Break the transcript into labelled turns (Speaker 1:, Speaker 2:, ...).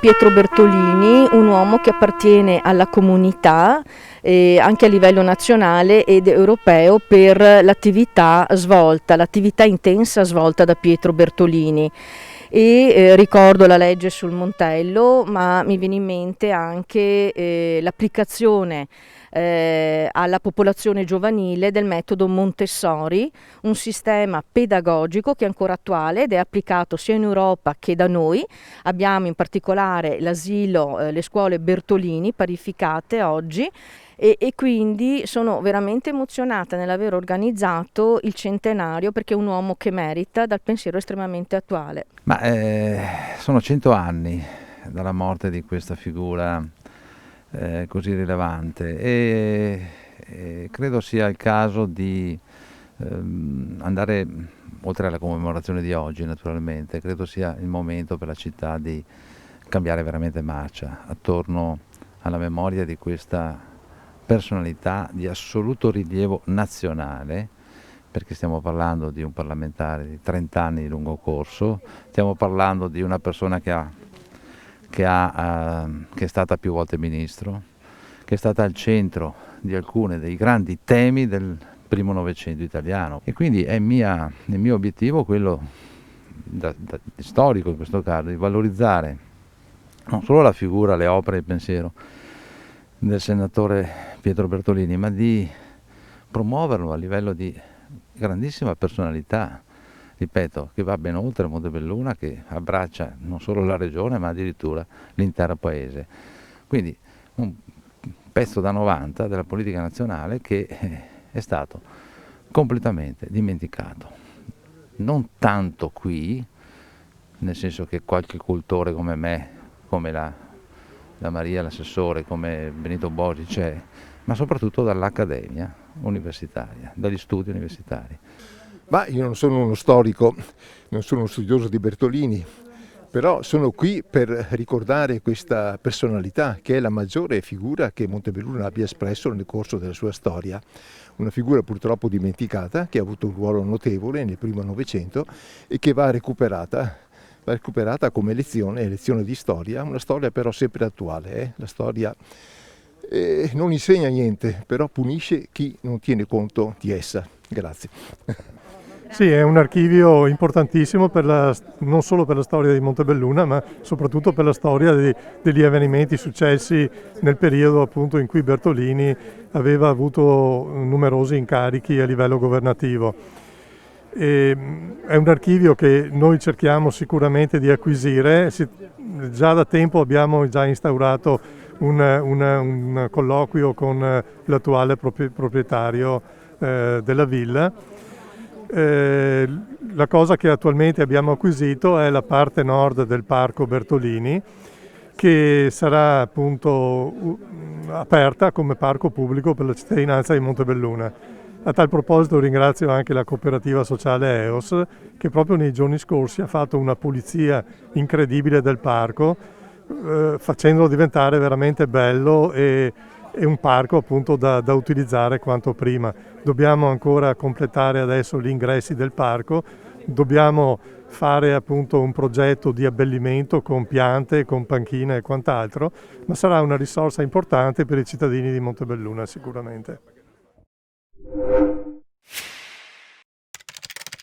Speaker 1: Pietro Bertolini, un uomo che appartiene alla comunità anche a livello nazionale ed europeo per l'attività svolta, l'attività intensa svolta da Pietro Bertolini. Ricordo la legge sul Montello, ma mi viene in mente anche l'applicazione alla popolazione giovanile del metodo Montessori, un sistema pedagogico che è ancora attuale ed è applicato sia in Europa che da noi. Abbiamo in particolare l'asilo, le scuole Bertolini parificate oggi e quindi sono veramente emozionata nell'aver organizzato il centenario, perché è un uomo che merita, dal pensiero estremamente attuale.
Speaker 2: Ma sono 100 anni dalla morte di questa figura così rilevante e credo sia il caso di andare oltre alla commemorazione di oggi, naturalmente. Credo sia il momento per la città di cambiare veramente marcia attorno alla memoria di questa personalità di assoluto rilievo nazionale, perché stiamo parlando di un parlamentare di 30 anni di lungo corso, stiamo parlando di una persona che è stata più volte ministro, che è stata al centro di alcuni dei grandi temi del primo Novecento italiano, e quindi è il mio obiettivo, quello storico in questo caso, di valorizzare non solo la figura, le opere e il pensiero del senatore Pietro Bertolini, ma di promuoverlo a livello di grandissima personalità, ripeto, che va ben oltre Montebelluna, che abbraccia non solo la regione ma addirittura l'intero paese. Quindi un pezzo da 90 della politica nazionale che è stato completamente dimenticato. Non tanto qui, nel senso che qualche cultore come me, come la Maria, l'assessore, come Benito Bosi c'è, ma soprattutto dall'accademia universitaria, dagli studi universitari.
Speaker 3: Ma io non sono uno storico, non sono uno studioso di Bertolini, però sono qui per ricordare questa personalità che è la maggiore figura che Montebelluna abbia espresso nel corso della sua storia. Una figura purtroppo dimenticata, che ha avuto un ruolo notevole nel primo Novecento e che va recuperata come lezione di storia, una storia però sempre attuale. La storia non insegna niente, però punisce chi non tiene conto di essa. Grazie.
Speaker 4: Sì, è un archivio importantissimo non solo per la storia di Montebelluna, ma soprattutto per la storia degli avvenimenti successi nel periodo appunto in cui Bertolini aveva avuto numerosi incarichi a livello governativo. È un archivio che noi cerchiamo sicuramente di acquisire. Già da tempo abbiamo già instaurato un colloquio con l'attuale proprietario della villa. La cosa che attualmente abbiamo acquisito è la parte nord del parco Bertolini, che sarà appunto aperta come parco pubblico per la cittadinanza di Montebelluna. A tal proposito ringrazio anche la cooperativa sociale EOS, che proprio nei giorni scorsi ha fatto una pulizia incredibile del parco, facendolo diventare veramente bello e un parco appunto da utilizzare quanto prima. Dobbiamo ancora completare adesso gli ingressi del parco, dobbiamo fare appunto un progetto di abbellimento con piante, con panchine e quant'altro, ma sarà una risorsa importante per i cittadini di Montebelluna sicuramente.